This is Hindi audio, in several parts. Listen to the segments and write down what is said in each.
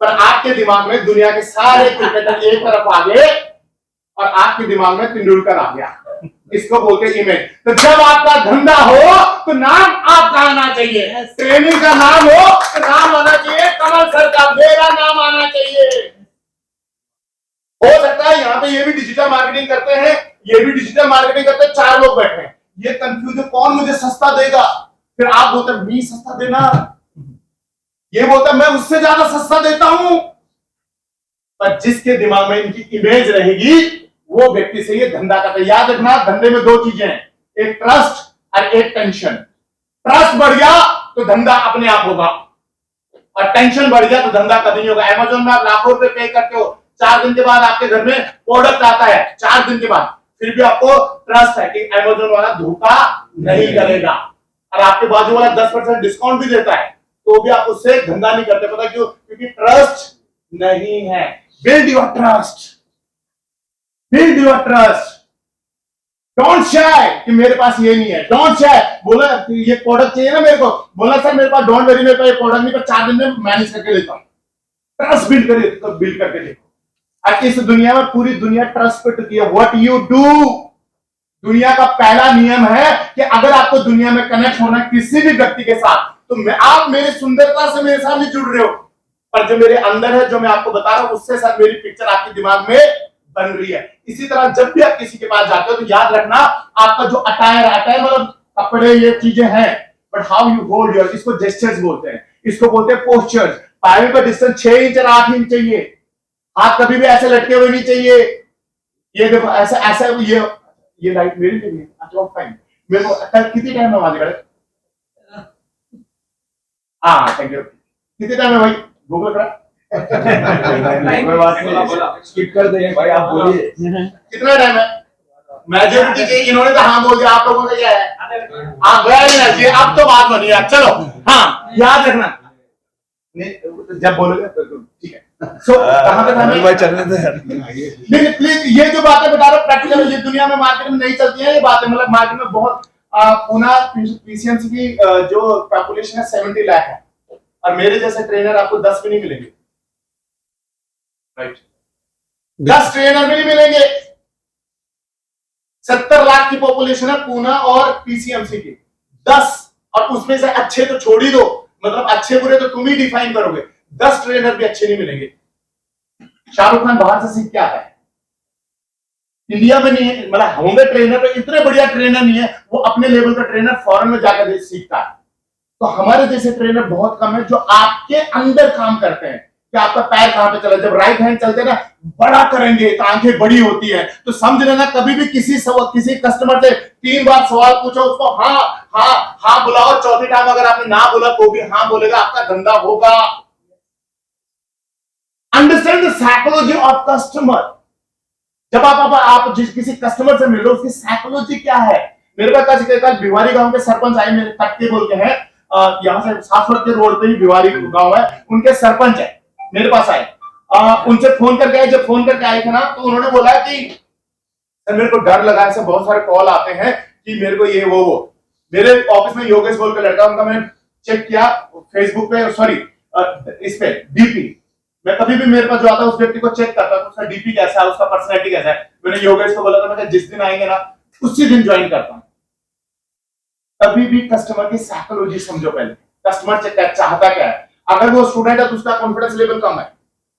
पर आपके दिमाग में दुनिया के सारे क्रिकेटर एक तरफ आ गए और आपके दिमाग में तेंदुलकर आ गया। इसको बोलते इमेज। तो जब आपका धंधा हो तो नाम आपका आना चाहिए, ट्रेनिंग का नाम हो तो नाम आना चाहिए कमल सर का, मेरा नाम आना चाहिए। हो सकता है यहां पे ये भी डिजिटल मार्केटिंग करते हैं, ये भी डिजिटल मार्केटिंग करते हैं, 4 लोग बैठे हैं, ये कंफ्यूज है कौन मुझे सस्ता देगा। फिर आप बोलते हैं मी सस्ता देना, ये बोलता मैं उससे ज्यादा सस्ता देता हूं। पर जिसके दिमाग में इनकी इमेज रहेगी वो व्यक्ति से ये धंधा करता है। याद रखना, धंधे में 2 चीजें हैं, एक ट्रस्ट और एक टेंशन। ट्रस्ट बढ़ गया तो धंधा अपने आप होगा और टेंशन बढ़ गया तो धंधा कभी नहीं होगा। अमेज़न में आप लाखों रुपए पे करते हो, 4 दिन के बाद आपके घर में प्रोडक्ट आता है, 4 दिन के बाद, फिर भी आपको ट्रस्ट है कि अमेज़न वाला धोखा नहीं करेगा और आपके बाजू वाला 10% डिस्काउंट भी देता है तो भी आप उससे धंधा नहीं करते। पता क्यों? क्योंकि ट्रस्ट नहीं है। Build your trust, build your trust. Don't shy कि मेरे पास ये नहीं है, डोंट शाय। बोला ये प्रोडक्ट चाहिए ना मेरे को, बोला सर मेरे पास डोंट वरी, मेरे पास ये प्रोडक्ट नहीं, पर 4 दिन में मैनेज करके देता हूं। ट्रस्ट बिल्ड करके देखो। और इस दुनिया में पूरी दुनिया ट्रस्ट पे टिकी है। व्हाट यू डू, दुनिया का पहला नियम है कि अगर आपको दुनिया में कनेक्ट होना किसी भी व्यक्ति के साथ, तो आप मेरी सुंदरता से मेरे साथ नहीं जुड़ रहे हो, पर जो मेरे अंदर है, जो मैं आपको बता रहा हूं, उससे साथ मेरी पिक्चर आपके दिमाग में बन रही है। इसी तरह जब भी आप किसी के पास जाते हो तो याद रखना आपका जो अटायर मतलब कपड़े, ये चीजें हैं, but how you hold your, इसको जेस्चर्स बोलते हैं, इसको बोलते हैं पोस्चर्स। पायों का डिस्टेंस 6 इंच और 8 इंच चाहिए। हाथ कभी भी ऐसे लटके हुए नहीं चाहिए। ये देखो ऐसा ऐसा, ये लाइट मेरी नहीं है। अच्छा फाइन, मेरे को कितनी टाइम में आवाज करे? हाँ थैंक यू। कितने टाइम है भाई? भूख लग रहा? स्किप कर देंगे भाई, आप बोलिए कितना टाइम है? मेजोरिटी के इन्होंने तो हाँ बोल दिया, आप लोगों का क्या है? हाँ वेरी नाइस, अब तो बात बनी है। चलो हाँ याद रखना, जब बोलोगे तो ठीक है। सो कहां पे था भाई? चलने दे नहीं प्लीज, ये जो बातें बता रहा हूं प्रैक्टिकल, ये दुनिया में मार्केट में नहीं चलती है ये बातें। मतलब मार्केट में बहुत पुणे पीसीएमसी की जो पॉपुलेशन है 70 लाख है और मेरे जैसे ट्रेनर आपको 10 भी नहीं मिलेंगे, राइट? 10 ट्रेनर भी नहीं मिलेंगे। 70 लाख की पॉपुलेशन है पुणे और पीसीएमसी की, 10, और उसमें से अच्छे तो छोड़ ही दो, मतलब अच्छे बुरे तो तुम ही डिफाइन करोगे, 10 ट्रेनर भी अच्छे नहीं मिलेंगे। शाहरुख खान बाहर से सीख के आता है, इंडिया में नहीं है, मतलब होंगे ट्रेनर तो इतने बढ़िया ट्रेनर नहीं है, वो अपने लेवल का ट्रेनर फॉरेन में जाकर सीखता है। तो हमारे जैसे ट्रेनर बहुत कम है जो आपके अंदर काम करते हैं कि आपका पैर कहां पे चला। जब राइट हैंड चलते ना बड़ा करेंगे तो आंखें बड़ी होती है, तो समझ लेना कभी भी किसी कस्टमर से 3 बार सवाल पूछो, उसको हाँ हाँ हाँ बुलाओ, चौथी टाइम अगर आपने ना बोला तो भी हाँ बोलेगा, आपका धंधा होगा। Understand the psychology of customer. जब आप जिस किसी कस्टमर से मिल रहे हो उसकी साइकोलॉजी क्या है। मेरे पास कल भिवारी गांव के सरपंच आए, मेरे कट्टे बोल के हैं, यहाँ से सासवड़ के रोड पे ही भिवारी गांव है, उनके सरपंच है, मेरे पास आए। उनसे फोन करके आए, जब फोन करके आए थे ना तो उन्होंने बोला कि मेरे को डर लगा, ऐसे बहुत सारे कॉल आते हैं कि मेरे को ये वो मेरे ऑफिस में योगेश बोल के लड़का, उनका मैंने चेक किया फेसबुक पे, सॉरी इस पे डीपी, मैं कभी भी मेरे पास जो आता है उस व्यक्ति को चेक करता हूं उसका डीपी कैसा है, उसका पर्सनैलिटी कैसा है। मैंने योगेश को बोला था मैं जिस दिन आएंगे ना उसी दिन ज्वाइन करता हूं। कभी भी कस्टमर की साइकोलॉजी समझो पहले, कस्टमर चाहता क्या है। अगर वो स्टूडेंट है तो उसका कॉन्फिडेंस लेवल कम है,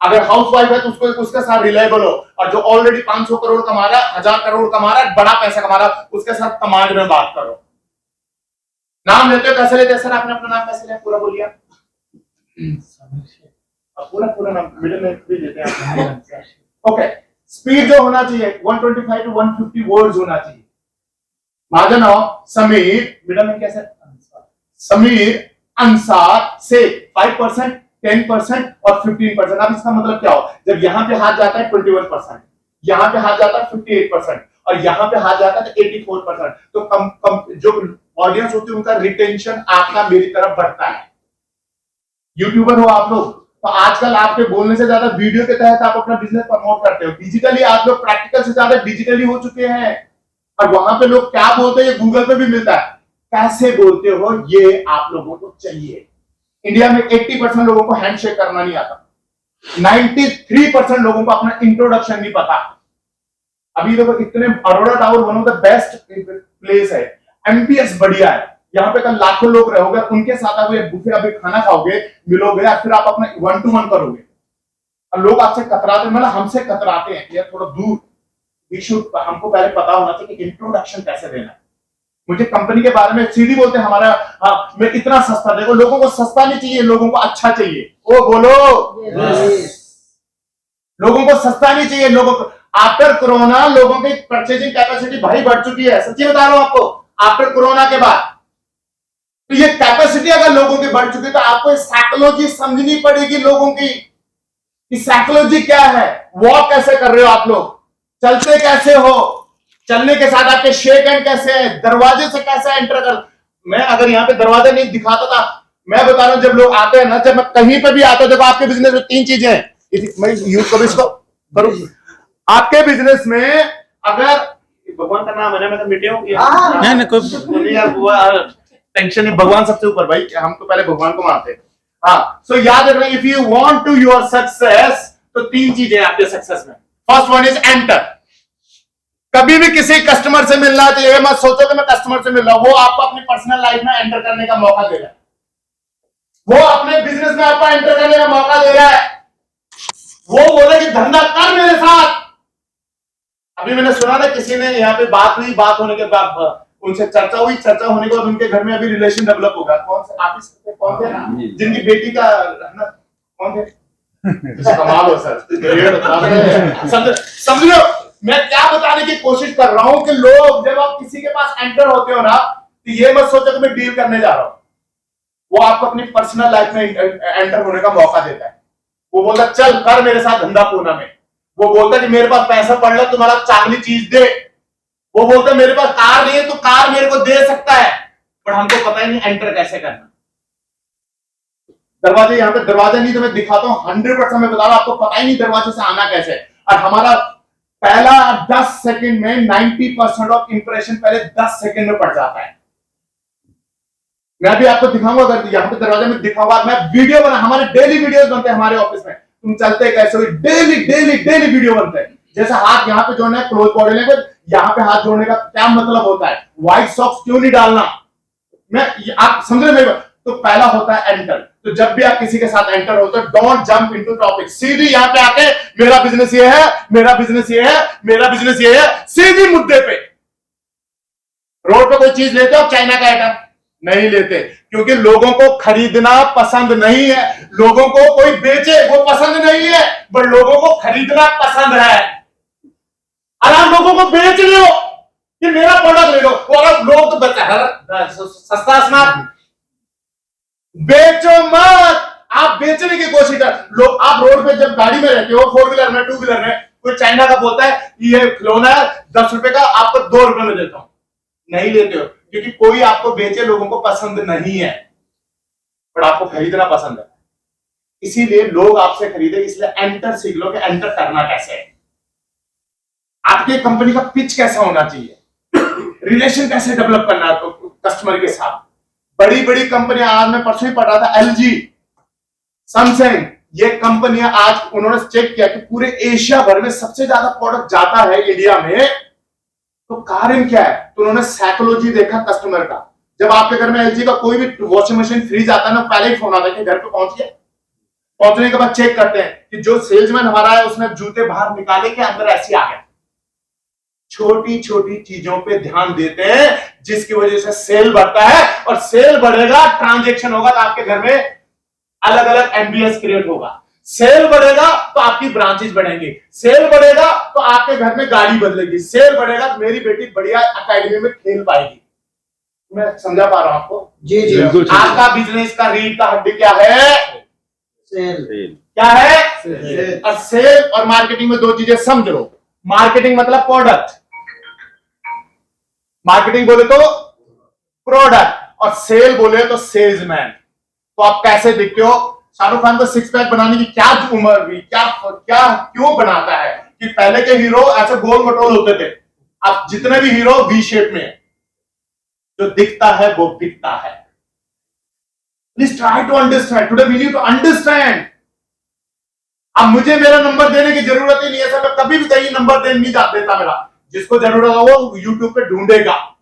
अगर हाउसवाइफ है तो उसको उसके साथ रिलायबल हो, और जो ऑलरेडी 500 करोड़ कमा रहा है, 1000 करोड़ कमा रहा है, बड़ा पैसा कमा रहा है, उसके साथ कमांड में बात करो। नाम लेते हो कैसे लेते हैं? सर आपने अपना नाम कैसे लिया? पूरा बोलिए। पूरा नाम मिडिल में भी लेते हैं। ओके, स्पीड जो होना चाहिए 125 to 150 वर्ड्स होना चाहिए। माझं नाव समीर, मिडिल में कैसे? समीर अंसार से 5%, 10% और 15%। अब इसका मतलब क्या हो? जब यहां पे हाथ जाता है 21%, यहां पे हाथ जाता है 58% और यहां पे हाथ जाता है 84%, तो जो ऑडियंस होती है उनका रिटेंशन आपका मेरी तरफ बढ़ता है। यूट्यूबर हो आप लोग तो आजकल आपके बोलने से ज्यादा वीडियो के तहत आप अपना बिजनेस प्रमोट करते हो। डिजिटली आप लोग प्रैक्टिकल से ज्यादा डिजिटली हो चुके हैं, और वहां पे लोग क्या बोलते हैं ये गूगल पे भी मिलता है। कैसे बोलते हो ये आप लोगों को चाहिए। इंडिया में 80% लोगों को हैंडशेक करना नहीं आता, 93% लोगों को अपना इंट्रोडक्शन नहीं पता। अभी देखो इतने Arora tower one of the best place है, एमपीएस बढ़िया है, यहाँ पे कल लाखों लोग रहोगे, उनके साथ आप बुफे अभी खाना खाओगे, मिलोगे, या फिर आप अपना 1-to-1 करोगे, और लोग आपसे कतराते, मतलब हमसे कतराते हैं यार थोड़ा दूर, हमको पहले पता होना चाहिए कि इंट्रोडक्शन कैसे देना है। मुझे कंपनी के बारे में सीधी बोलते हैं हमारा, हाँ मैं इतना सस्ता, देखो लोगों को सस्ता नहीं चाहिए, लोगों को अच्छा चाहिए। ओ बोलो लोगों को सस्ता नहीं चाहिए, लोगों को आफ्टर कोरोना लोगों की परचेजिंग कैपेसिटी भाई बढ़ चुकी है, सच्ची बता रहा हूं आपको, आफ्टर कोरोना के बाद। तो ये कैपेसिटी अगर लोगों की बढ़ चुकी है तो आपको साइकोलॉजी समझनी पड़ेगी लोगों की, कि साइकोलॉजी क्या है, वॉक कैसे कर रहे हो आप लोग, चलते कैसे हो, चलने के साथ आपके शेक हैंड कैसे है, दरवाजे से कैसे एंटर कर। मैं अगर यहाँ पे दरवाजा नहीं दिखाता था, मैं बता रहा हूं जब लोग आते हैं ना, जब मैं कहीं पे भी आता हूं, देखो आपके बिजनेस में 3 चीजें हैं, मैं यूज करूं इसको करूं, आपके बिजनेस में अगर भगवान का नाम है ना, मैं तो मिटे हूं नहीं कोई यार टेंशन नहीं, भगवान सबसे ऊपर भाई, हम तो पहले भगवान को मानते हैं। हाँ सो याद रखना, if you want to your success, तो 3 चीजें आपके सक्सेस में। First one is enter. कभी भी किसी कस्टमर से मिलना है तो ये मत सोचो कि मैं कस्टमर से मिल रहा हूं, वो आपको अपनी पर्सनल लाइफ में एंटर करने का मौका दे रहा है, वो अपने बिजनेस में आपको एंटर करने का मौका दे रहा है, वो बोले कि धंधा कर मेरे साथ। अभी मैंने सुना था किसी ने यहाँ पे बात हुई, बात होने के बाद उनसे चर्चा हुई, चर्चा होने के बाद उनके घर में अभी रिलेशन डेवलप होगा। कौन से ऑफिस कौन थे ना, जिनकी बेटी का ना, कौन थे, कमाल हो सर, समझ लो मैं क्या बताने की कोशिश कर रहा हूं कि लोग जब आप किसी के पास एंटर होते हो ना, तो ये मत सोचो कि मैं डील करने जा रहा हूं, वो आपको अपनी पर्सनल लाइफ में एंटर होने का मौका देता है। वो बोलता चल कर मेरे साथ धंधा पूना में, वो बोलता कि मेरे पास पैसा पड़ रहा तुम्हारा चांगली चीज दे, वो बोलता मेरे पास कार नहीं है तो कार मेरे को दे सकता है, पर हमको पता ही नहीं एंटर कैसे करना। दरवाजे यहाँ पे दरवाजा नहीं तो मैं दिखाता हूँ 100% मैं बता रहा हूं, आपको पता ही नहीं दरवाजे से आना कैसे। और हमारा पहला 10 सेकंड में 90% ऑफ इंप्रेशन पहले 10 सेकंड में पड़ जाता है। मैं अभी आपको दिखाऊंगा, अगर यहाँ पे दरवाजे में दिखाऊंगा, मैं वीडियो बना, हमारे डेली वीडियोस बनते हैं हमारे ऑफिस में, तुम चलते कैसे हो, डेली डेली डेली वीडियो बनते हैं। जैसे हाथ यहाँ पे जोड़ना है, क्लोज बॉडी लैंग्वेज, यहाँ पे हाथ जोड़ने का क्या मतलब होता है, व्हाइट सॉक्स क्यों नहीं डालना, मैं आप समझ रहे हैं। तो पहला होता है एंटर। तो जब भी आप किसी के साथ एंटर हो तो डोंट जंप इनटू टॉपिक, सीधी यहाँ पे आके मेरा बिजनेस ये है, मेरा बिजनेस ये है, मेरा बिजनेस ये है, सीधी मुद्दे पे। रोड पे कोई चीज लेते हो चाइना का आइटम नहीं लेते, क्योंकि लोगों को खरीदना पसंद नहीं है, लोगों को कोई बेचे वो पसंद नहीं है, पर लोगों को खरीदना पसंद है। और आप लोगों को बेच रहे हो कि मेरा प्रोडक्ट ले लो, और अब लोग तो बचा सस्ता स्मार्ट, बेचो मत, आप बेचने की कोशिश कर। लोग आप रोड पे जब गाड़ी में रहते हो, 4 व्हीलर में 2 व्हीलर में, कोई चाइना का बोलता है ये खिलौना है 10 रुपए का, आपको 2 रुपए में देता हूं, नहीं लेते हो, क्योंकि कोई आपको बेचे लोगों को पसंद नहीं है, पर आपको खरीदना पसंद है। इसीलिए लोग आपसे खरीदे, इसलिए एंटर सीख लो कि एंटर करना कैसे है, आपकी कंपनी का पिच कैसा होना चाहिए, रिलेशन कैसे डेवलप करना है कस्टमर के साथ। बड़ी बड़ी कंपनियां, आज मैं परसों ही पढ़ रहा था, एलजी, सैमसंग, ये कंपनियां आज उन्होंने चेक किया कि पूरे एशिया भर में सबसे ज्यादा प्रोडक्ट जाता है इंडिया में, तो कारण क्या है, तो उन्होंने साइकोलॉजी देखा कस्टमर का। जब आपके घर में एलजी का कोई भी वॉशिंग मशीन फ्रीज आता है ना, पहले ही फोन आता है कि घर पे पहुंच गया, पहुंचने के बाद चेक करते हैं कि जो सेल्समैन हमारा है उसने जूते बाहर निकाले के अंदर ऐसे आ गए। छोटी छोटी चीजों पे ध्यान देते हैं, जिसकी वजह से सेल बढ़ता है, और सेल बढ़ेगा ट्रांजैक्शन होगा तो आपके घर में अलग अलग एमबीएस क्रिएट होगा, सेल बढ़ेगा तो आपकी ब्रांचेस बढ़ेंगी, सेल बढ़ेगा तो आपके घर में गाड़ी बदलेगी, सेल बढ़ेगा तो मेरी बेटी बढ़िया एकेडमी में खेल पाएगी। मैं समझा पा रहा हूं आपको? जी जी। आपका बिजनेस का रीढ़ का हड्डी क्या है? सेल। क्या है? और सेल और मार्केटिंग में 2 चीजें समझ लो। मार्केटिंग मतलब प्रोडक्ट, मार्केटिंग बोले तो प्रोडक्ट, और सेल बोले तो सेल्समैन। तो आप कैसे दिखते हो? शाहरुख खान को 6 पैक बनाने की क्या उम्र हुई, क्या क्या क्यों बनाता है कि पहले के हीरो ऐसे गोल मटोल होते थे, अब जितने भी हीरो वी शेप में, जो दिखता है वो बिकता है। Please try to understand, today we need to understand अब मुझे मेरा नंबर देने की जरूरत ही नहीं है सर, मैं कभी भी कहीं नंबर नहीं देता मेरा। जिसको जरूरत हो वो यूट्यूब पे ढूंढेगा।